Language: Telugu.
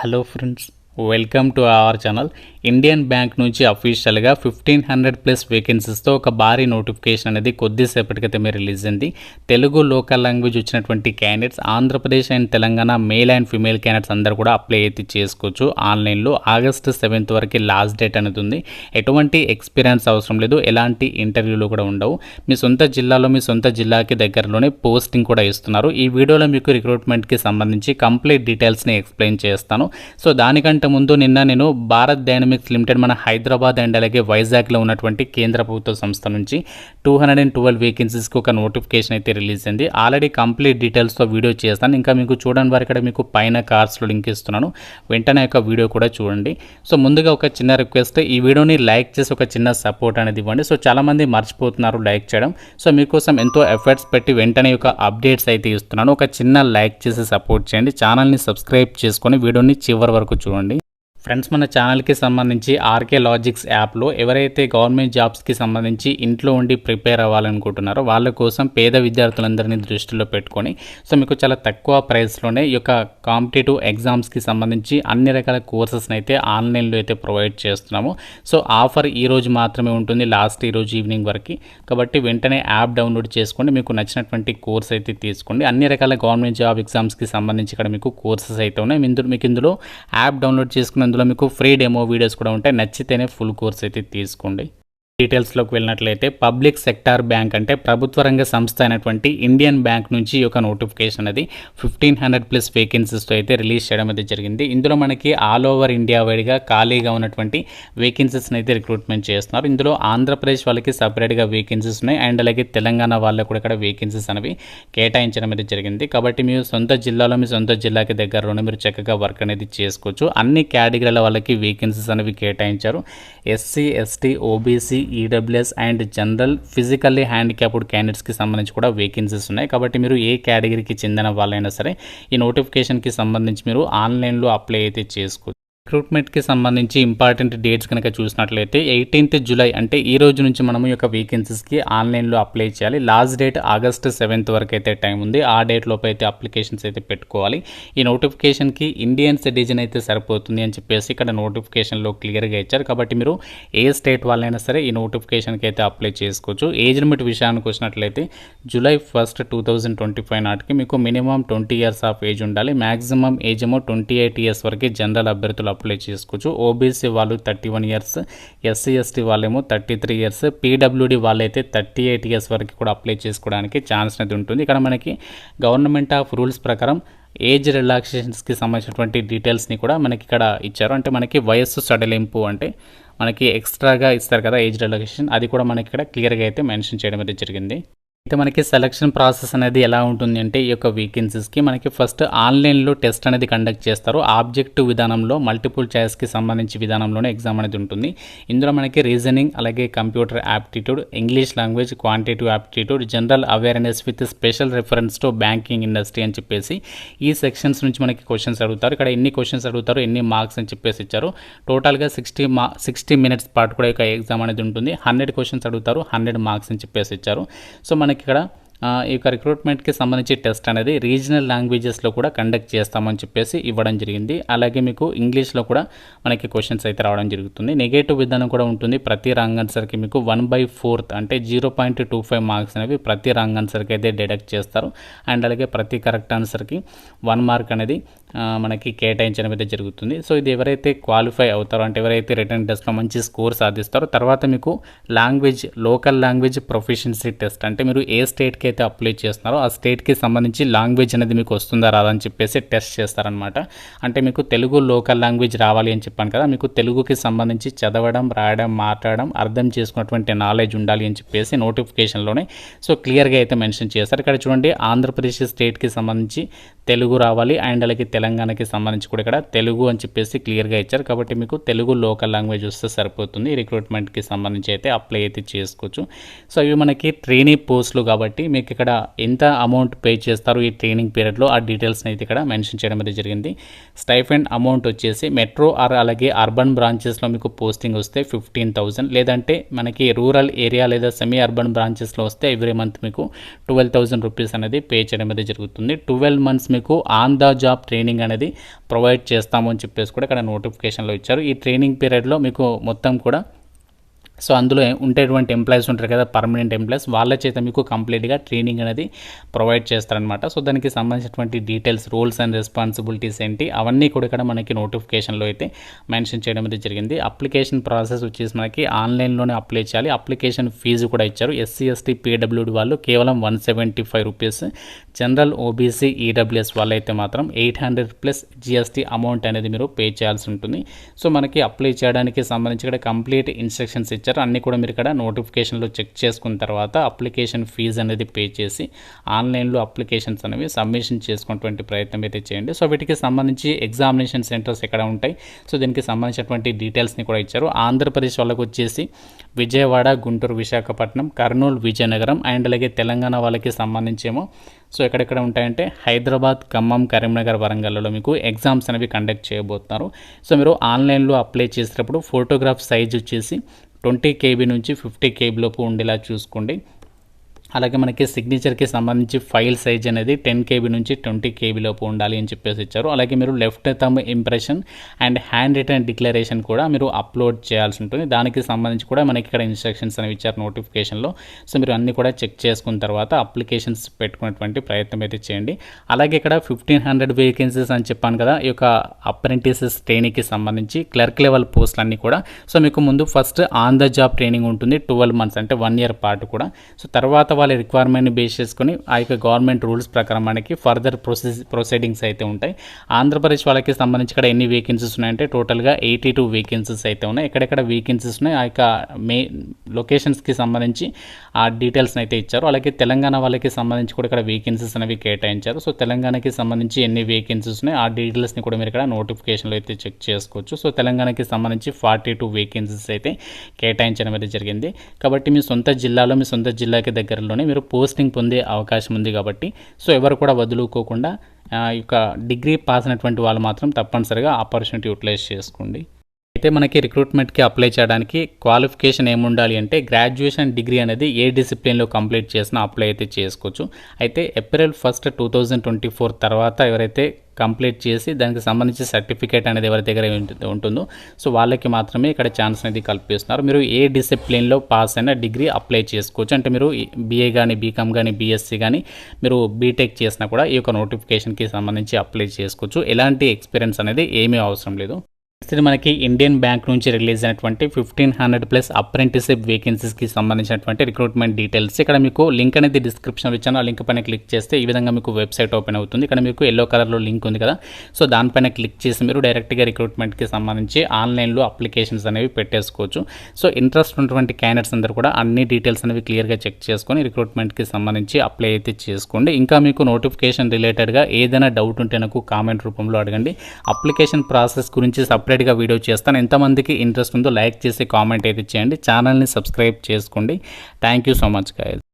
Hello friends, welcome to our channel. Indian bank నుంచి అఫీషియల్గా 1500+ వేకెన్సీస్తో ఒక భారీ నోటిఫికేషన్ అనేది కొద్దిసేపటి క్రితమే రిలీజ్ అయింది. తెలుగు లోకల్ లాంగ్వేజ్ వచ్చినటువంటి candidates Andhra Pradesh and Telangana male and female candidates అందరూ కూడా అప్లై అయితే చేసుకోవచ్చు. ఆన్లైన్లో ఆగస్టు 7th వరకు లాస్ట్ డేట్ అనేది ఉంది. ఎటువంటి ఎక్స్పీరియన్స్ అవసరం లేదు, ఎలాంటి ఇంటర్వ్యూలు కూడా ఉండవు. మీ సొంత జిల్లాలో మీ సొంత జిల్లాకి దగ్గరలోనే పోస్టింగ్ కూడా ఇస్తున్నారు. ఈ వీడియోలో మీకు రిక్రూట్మెంట్కి సంబంధించి కంప్లీట్ డీటెయిల్స్ని ఎక్స్ప్లెయిన్ చేస్తాను. సో దానికంటే ముందు నిన్న నేను భారత్ డైనమిక్స్ లిమిటెడ్ మన హైదరాబాద్ అండ్ అలాగే వైజాగ్లో ఉన్నటువంటి కేంద్ర ప్రభుత్వ సంస్థ నుంచి 212 వేకెన్సీస్కి ఒక నోటిఫికేషన్ అయితే రిలీజ్ అయింది. ఆల్రెడీ కంప్లీట్ డీటెయిల్స్తో వీడియో చేస్తాను. ఇంకా మీకు చూడండి వారు ఇక్కడ మీకు పైన కార్డ్స్లో లింక్ ఇస్తున్నాను, వెంటనే యొక్క వీడియో కూడా చూడండి. సో ముందుగా ఒక చిన్న రిక్వెస్ట్, ఈ వీడియోని లైక్ చేసి ఒక చిన్న సపోర్ట్ అనేది ఇవ్వండి. సో చాలామంది మర్చిపోతున్నారు లైక్ చేయడం. సో మీకోసం ఎంతో ఎఫర్ట్స్ పెట్టి వెంటనే ఒక అప్డేట్స్ అయితే ఇస్తున్నాను. ఒక చిన్న లైక్ చేసి సపోర్ట్ చేయండి. ఛానల్ని సబ్స్క్రైబ్ చేసుకొని వీడియోని చివరి వరకు చూడండి. ఫ్రెండ్స్, మన ఛానల్కి సంబంధించి ఆర్కే లాజిక్స్ యాప్లో ఎవరైతే గవర్నమెంట్ జాబ్స్కి సంబంధించి ఇంట్లో ఉండి ప్రిపేర్ అవ్వాలనుకుంటున్నారో వాళ్ళ కోసం పేద విద్యార్థులందరినీ దృష్టిలో పెట్టుకొని సో మీకు చాలా తక్కువ ప్రైస్లోనే ఈ యొక్క కాంపిటేటివ్ ఎగ్జామ్స్కి సంబంధించి అన్ని రకాల కోర్సెస్ని అయితే ఆన్లైన్లో అయితే ప్రొవైడ్ చేస్తున్నాము. సో ఆఫర్ ఈ రోజు మాత్రమే ఉంటుంది, లాస్ట్ ఈరోజు ఈవినింగ్ వరకు. కాబట్టి వెంటనే యాప్ డౌన్లోడ్ చేసుకోండి, మీకు నచ్చినటువంటి కోర్స్ అయితే తీసుకోండి. అన్ని రకాల గవర్నమెంట్ జాబ్ ఎగ్జామ్స్కి సంబంధించి ఇక్కడ మీకు కోర్సెస్ అయితే ఉన్నాయి. మీకు ఇందులో యాప్ డౌన్లోడ్ చేసుకున్న అందులో మీకు ఫ్రీ డెమో వీడియోస్ కూడా ఉంటాయి. నచ్చితేనే ఫుల్ కోర్స్ అయితే తీసుకోండి. డీటెయిల్స్లోకి వెళ్ళినట్లయితే పబ్లిక్ సెక్టార్ బ్యాంక్ అంటే ప్రభుత్వ రంగ సంస్థ అయినటువంటి ఇండియన్ బ్యాంక్ నుంచి ఈ యొక్క నోటిఫికేషన్ అనేది 1500+ వేకెన్సీస్తో అయితే రిలీజ్ చేయడం అయితే జరిగింది. ఇందులో మనకి ఆల్ ఓవర్ ఇండియా వైడ్గా ఖాళీగా ఉన్నటువంటి వేకెన్సీస్ని అయితే రిక్రూట్మెంట్ చేస్తున్నారు. ఇందులో ఆంధ్రప్రదేశ్ వాళ్ళకి సపరేట్గా వేకెన్సీస్ ఉన్నాయి అండ్ అలాగే తెలంగాణ వాళ్ళకు కూడా ఇక్కడ వేకెన్సీస్ అనేవి కేటాయించడం అయితే జరిగింది. కాబట్టి మీ సొంత జిల్లాలో మీ సొంత జిల్లాకి దగ్గరలోనే మీరు చక్కగా వర్క్ అనేది చేసుకోవచ్చు. అన్ని కేటగిరీల వాళ్ళకి వేకెన్సీస్ అనేవి కేటాయించారు. SC, ST, OBC, EWS and general physically handicapped క్యాండిడేట్స్కి సంబంధించి కూడా వేకెన్సీస్ ఉన్నాయి. కాబట్టి మీరు ఏ కేటగిరీకి చెందిన వాళ్ళైనా సరే ఈ నోటిఫికేషన్కి సంబంధించి మీరు ఆన్లైన్లో అప్లై అయితే చేసుకోవచ్చు. రిక్రూట్మెంట్కి సంబంధించి ఇంపార్టెంట్ డేట్స్ కనుక చూసినట్లయితే 18th జూలై అంటే ఈ రోజు నుంచి మనము ఈ యొక్క వేకెన్సీస్కి ఆన్లైన్లో అప్లై చేయాలి. లాస్ట్ డేట్ ఆగస్టు 7th వరకు అయితే టైం ఉంది. ఆ డేట్ లోపు అయితే అప్లికేషన్స్ అయితే పెట్టుకోవాలి. ఈ నోటిఫికేషన్కి ఇండియన్ సిటిజన్ అయితే సరిపోతుంది అని చెప్పేసి ఇక్కడ నోటిఫికేషన్లో క్లియర్గా ఇచ్చారు. కాబట్టి మీరు ఏ స్టేట్ వాళ్ళైనా సరే ఈ నోటిఫికేషన్కి అయితే అప్లై చేసుకోవచ్చు. ఏజ్ లిమిట్ విషయానికి వచ్చినట్లయితే July 1st, 2025 నాటికి మీకు మినిమం 20 years ఆఫ్ ఏజ్ ఉండాలి. మ్యాక్సిమం ఏజ్ ఏమో 28 years వరకు జనరల్ అభ్యర్థులు అప్లై చేసుకోవచ్చు. ఓబీసీ వాళ్ళు 31 years, ఎస్సీ ఎస్టీ వాళ్ళేమో 33 years, పీడబ్ల్యూడి వాళ్ళైతే 38 years వరకు కూడా అప్లై చేసుకోవడానికి ఛాన్స్ అనేది ఉంటుంది. ఇక్కడ మనకి గవర్నమెంట్ ఆఫ్ రూల్స్ ప్రకారం ఏజ్ రిలాక్సేషన్స్కి సంబంధించినటువంటి డీటెయిల్స్ని కూడా మనకి ఇక్కడ ఇచ్చారు. అంటే మనకి వయస్సు సడలింపు అంటే మనకి ఎక్స్ట్రాగా ఇస్తారు కదా ఏజ్ రిలాక్సేషన్, అది కూడా మనకి ఇక్కడ క్లియర్గా అయితే మెన్షన్ చేయడం అయితే జరిగింది. అయితే మనకి సెలక్షన్ ప్రాసెస్ అనేది ఎలా ఉంటుంది అంటే ఈ యొక్క వేకెన్సీస్కి మనకి ఫస్ట్ ఆన్లైన్లో టెస్ట్ అనేది కండక్ట్ చేస్తారు. ఆబ్జెక్టివ్ విధానంలో మల్టిపుల్ చాయిస్కి సంబంధించి విధానంలోనే ఎగ్జామ్ అనేది ఉంటుంది. ఇందులో మనకి రీజనింగ్, అలాగే computer aptitude, English language, quantitative aptitude, general awareness with special reference to banking industry అని చెప్పేసి ఈ సెక్షన్స్ నుంచి మనకి క్వశ్చన్స్ అడుగుతారు. ఇక్కడ ఎన్ని క్వశ్చన్స్ అడుగుతారు, ఎన్ని మార్క్స్ అని చెప్పేసి ఇచ్చారు. టోటల్గా 60 minutes పాటు కూడా ఒక ఎగ్జామ్ అనేది ఉంటుంది. 100 క్వశ్చన్స్ అడుగుతారు, 100 మార్క్స్ అని చెప్పేసి ఇచ్చారు. సో మనకి ఇక్కడ ఈ యొక్క రిక్రూట్మెంట్కి సంబంధించి టెస్ట్ అనేది రీజనల్ లాంగ్వేజెస్లో కూడా కండక్ట్ చేస్తామని చెప్పేసి ఇవ్వడం జరిగింది. అలాగే మీకు ఇంగ్లీష్లో కూడా మనకి క్వశ్చన్స్ అయితే రావడం జరుగుతుంది. నెగటివ్ విధానం కూడా ఉంటుంది. ప్రతి రాంగ్ ఆన్సర్కి మీకు 1/4 అంటే 0.25 మార్క్స్ అనేవి ప్రతి రాంగ్ ఆన్సర్కి అయితే డిడక్ట్ చేస్తారు. అండ్ అలాగే ప్రతి కరెక్ట్ ఆన్సర్కి 1 మార్క్ అనేది మనకి కేటాయించడం అయితే జరుగుతుంది. సో ఇది ఎవరైతే క్వాలిఫై అవుతారో అంటే ఎవరైతే రిటర్న్ టెస్ట్లో మంచి స్కోర్ సాధిస్తారో తర్వాత మీకు language, local language proficiency test అంటే మీరు ఏ స్టేట్కి అయితే అప్లై చేస్తున్నారో ఆ స్టేట్కి సంబంధించి లాంగ్వేజ్ అనేది మీకు వస్తుందా రాదా అని చెప్పేసి టెస్ట్ చేస్తారనమాట. అంటే మీకు తెలుగు లోకల్ లాంగ్వేజ్ రావాలి అని చెప్పాను కదా, మీకు తెలుగుకి సంబంధించి చదవడం, రాయడం, మాట్లాడడం, అర్థం చేసుకున్నటువంటి నాలెడ్జ్ ఉండాలి అని చెప్పేసి నోటిఫికేషన్లోనే సో క్లియర్గా అయితే మెన్షన్ చేస్తారు. ఇక్కడ చూడండి, ఆంధ్రప్రదేశ్ స్టేట్కి సంబంధించి తెలుగు రావాలి అండ్ అలాగే తెలంగాణకి సంబంధించి కూడా ఇక్కడ తెలుగు అని చెప్పేసి క్లియర్గా ఇచ్చారు. కాబట్టి మీకు తెలుగు లోకల్ లాంగ్వేజ్ వస్తే సరిపోతుంది. రిక్రూట్మెంట్కి సంబంధించి అయితే అప్లై అయితే చేసుకోవచ్చు. సో ఇవి మనకి ట్రైనింగ్ పోస్టులు కాబట్టి మీకు ఇక్కడ ఎంత అమౌంట్ పే చేస్తారు ఈ ట్రైనింగ్ పీరియడ్లో ఆ డీటెయిల్స్ని అయితే ఇక్కడ మెన్షన్ చేయడం అయితే జరిగింది. స్టైఫండ్ అమౌంట్ వచ్చేసి మెట్రో ఆర్ అలాగే అర్బన్ బ్రాంచెస్లో మీకు పోస్టింగ్ వస్తే 15,000, లేదంటే మనకి రూరల్ ఏరియా లేదా సెమీ అర్బన్ బ్రాంచెస్లో వస్తే ఎవ్రీ మంత్ మీకు 12,000 రూపీస్ అనేది పే చేయడం అయితే జరుగుతుంది. 12 months మీకు ఆన్ ద జాబ్ ట్రైనింగ్ అనేది ప్రొవైడ్ చేస్తాము అని చెప్పేసి కూడా ఇక్కడ నోటిఫికేషన్లో ఇచ్చారు. ఈ ట్రైనింగ్ పీరియడ్లో మీకు మొత్తం కూడా సో అందులో ఉండేటువంటి ఎంప్లాయీస్ ఉంటారు కదా, పర్మనెంట్ ఎంప్లాయీస్, వాళ్ళ చేత మీకు కంప్లీట్గా ట్రైనింగ్ అనేది ప్రొవైడ్ చేస్తారనమాట. సో దానికి సంబంధించినటువంటి డీటెయిల్స్, రూల్స్ అండ్ రెస్పాన్సిబిలిటీస్ ఏంటి అవన్నీ కూడా ఇక్కడ మనకి నోటిఫికేషన్లో అయితే మెన్షన్ చేయడం అయితే జరిగింది. అప్లికేషన్ ప్రాసెస్ వచ్చేసి మనకి ఆన్లైన్లోనే అప్లై చేయాలి. అప్లికేషన్ ఫీజు కూడా ఇచ్చారు. ఎస్సీ ఎస్టీ పీడబ్ల్యూడి వాళ్ళు కేవలం 175 రూపీస్, జనరల్ ఓబీసీ ఈడబ్ల్యూఎస్ వాళ్ళైతే మాత్రం 800 ప్లస్ జిఎస్టీ అమౌంట్ అనేది మీరు పే చేయాల్సి ఉంటుంది. సో మనకి అప్లై చేయడానికి సంబంధించి ఇక్కడ కంప్లీట్ ఇన్స్ట్రక్షన్స్ ఇచ్చారు. అన్నీ కూడా మీరు ఇక్కడ నోటిఫికేషన్లో చెక్ చేసుకున్న తర్వాత అప్లికేషన్ ఫీజు అనేది పే చేసి ఆన్లైన్లో అప్లికేషన్స్ అనేవి సబ్మిషన్ చేసుకునేటువంటి ప్రయత్నం అయితే చేయండి. సో వీటికి సంబంధించి ఎగ్జామినేషన్ సెంటర్స్ ఎక్కడ ఉంటాయి, సో దీనికి సంబంధించినటువంటి డీటెయిల్స్ని కూడా ఇచ్చారు. ఆంధ్రప్రదేశ్ వాళ్ళకి వచ్చేసి విజయవాడ, గుంటూరు, విశాఖపట్నం, కర్నూలు, విజయనగరం అండ్ అలాగే తెలంగాణ వాళ్ళకి సంబంధించేమో సో ఎక్కడెక్కడ ఉంటాయంటే హైదరాబాద్, ఖమ్మం, కరీంనగర్, వరంగల్లో మీకు ఎగ్జామ్స్ అనేవి కండక్ట్ చేయబోతున్నారు. సో మీరు ఆన్లైన్లో అప్లై చేసేటప్పుడు ఫోటోగ్రాఫ్ సైజ్ వచ్చేసి 20 KB నుంచి 50 KB లోపు ఉండేలా చూసుకోండి. అలాగే మనకి సిగ్నేచర్కి సంబంధించి ఫైల్ సైజ్ అనేది 10 KB నుంచి 20 KB లోపు ఉండాలి అని చెప్పేసి ఇచ్చారు. అలాగే మీరు left thumb impression and hand written declaration కూడా మీరు అప్లోడ్ చేయాల్సి ఉంటుంది. దానికి సంబంధించి కూడా మనకి ఇక్కడ ఇన్స్ట్రక్షన్స్ అనేవి ఇచ్చారు నోటిఫికేషన్లో. సో మీరు అన్నీ కూడా చెక్ చేసుకున్న తర్వాత అప్లికేషన్స్ పెట్టుకునేటువంటి ప్రయత్నం అయితే చేయండి. అలాగే ఇక్కడ 1500 వేకెన్సీస్ అని చెప్పాను కదా, ఈ యొక్క అప్రెంటిసెస్ ట్రైనింగ్కి సంబంధించి క్లర్క్ లెవెల్ పోస్టులు అన్నీ కూడా. సో మీకు ముందు first on the job training ఉంటుంది 12 months అంటే 1 year పాటు కూడా. సో తర్వాత వాళ్ళ రిక్వైర్మెంట్ని బేస్ చేసుకుని ఆ యొక్క గవర్నమెంట్ రూల్స్ ప్రకారం మనకి ఫర్దర్ ప్రొసీడింగ్స్ అయితే ఉంటాయి. ఆంధ్రప్రదేశ్ వాళ్ళకి సంబంధించి ఇక్కడ ఎన్ని వేకెన్సీస్ ఉన్నాయంటే టోటల్గా 82 వేకెన్సీస్ అయితే ఉన్నాయి. ఎక్కడెక్కడ వేకెన్సీస్ ఉన్నాయి ఆ యొక్క లొకేషన్స్కి సంబంధించి ఆ డీటెయిల్స్ని అయితే ఇచ్చారు. అలాగే తెలంగాణ వాళ్ళకి సంబంధించి కూడా ఇక్కడ వేకెన్సీస్ అనేవి కేటాయించారు. సో తెలంగాణకి సంబంధించి ఎన్ని వేకెన్సీస్ ఉన్నాయి ఆ డీటెయిల్స్ని కూడా మీరు ఇక్కడ నోటిఫికేషన్లో అయితే చెక్ చేసుకోవచ్చు. సో తెలంగాణకి సంబంధించి 42 వేకెన్సీస్ అయితే కేటాయించడం అయితే జరిగింది. కాబట్టి మీ సొంత జిల్లాలో, మీ సొంత జిల్లాకి దగ్గరలోనే మీరు పోస్టింగ్ పొందే అవకాశం ఉంది. కాబట్టి సో ఎవరు కూడా వదులుకోకుండా ఈ యొక్క డిగ్రీ పాస్ అయినటువంటి వాళ్ళు మాత్రం తప్పనిసరిగా ఆపర్చునిటీ యూటిలైజ్ చేసుకోండి. అయితే మనకి రిక్రూట్మెంట్కి అప్లై చేయడానికి క్వాలిఫికేషన్ ఏముండాలి అంటే గ్రాడ్యుయేషన్ డిగ్రీ అనేది ఏ డిసిప్లిన్లో కంప్లీట్ చేసినా అప్లై అయితే చేసుకోవచ్చు. అయితే April 1, 2024 తర్వాత ఎవరైతే కంప్లీట్ చేసి దానికి సంబంధించి సర్టిఫికేట్ అనేది ఎవరి దగ్గర ఉంటుందో సో వాళ్ళకి మాత్రమే ఇక్కడ ఛాన్స్ అనేది కల్పిస్తున్నారు. మీరు ఏ డిసిప్లిన్లో పాస్ అయినా డిగ్రీ అప్లై చేసుకోవచ్చు. అంటే మీరు BA కానీ, BCom కానీ, BSc కానీ, మీరు బీటెక్ చేసినా కూడా ఈ యొక్క నోటిఫికేషన్కి సంబంధించి అప్లై చేసుకోవచ్చు. ఎలాంటి ఎక్స్పీరియన్స్ అనేది ఏమీ అవసరం లేదు. నెక్స్ట్ మనకి ఇండియన్ బ్యాంక్ నుంచి రిలీజ్ అయినటువంటి 1500 ప్లస్ అప్రెంటిస్షిప్ వేకెన్సీస్కి సంబంధించినటువంటి రిక్రూట్మెంట్ డీటెయిల్స్. ఇక్కడ మీకు లింక్ అనేది డిస్క్రిప్షన్లో ఇచ్చాను. ఆ లింక్ పైన క్లిక్ చేస్తే ఈ విధంగా మీకు వెబ్సైట్ ఓపెన్ అవుతుంది. ఇక్కడ మీకు ఎల్లో కలర్లో లింక్ ఉంది కదా, సో దానిపైన క్లిక్ చేసి మీరు డైరెక్ట్గా రిక్రూట్మెంట్కి సంబంధించి ఆన్లైన్లో అప్లికేషన్స్ అనేవి పెట్టేసుకోవచ్చు. సో ఇంట్రెస్ట్ ఉన్నటువంటి క్యాండిడేట్స్ అందరూ కూడా అన్ని డీటెయిల్స్ అనేవి క్లియర్గా చెక్ చేసుకొని రిక్రూట్మెంట్కి సంబంధించి అప్లై అయితే చేసుకోండి. ఇంకా మీకు నోటిఫికేషన్ రిలేటెడ్గా ఏదైనా డౌట్ ఉంటే నాకు కామెంట్ రూపంలో అడగండి. అప్లికేషన్ ప్రాసెస్ గురించి సపరేట్గా వీడియో చేస్తాను. ఎంతమందికి ఇంట్రెస్ట్ ఉందో లైక్ చేసి కామెంట్ అయితే చేయండి. ఛానల్ని సబ్స్క్రైబ్ చేసుకోండి. Thank you so much guys.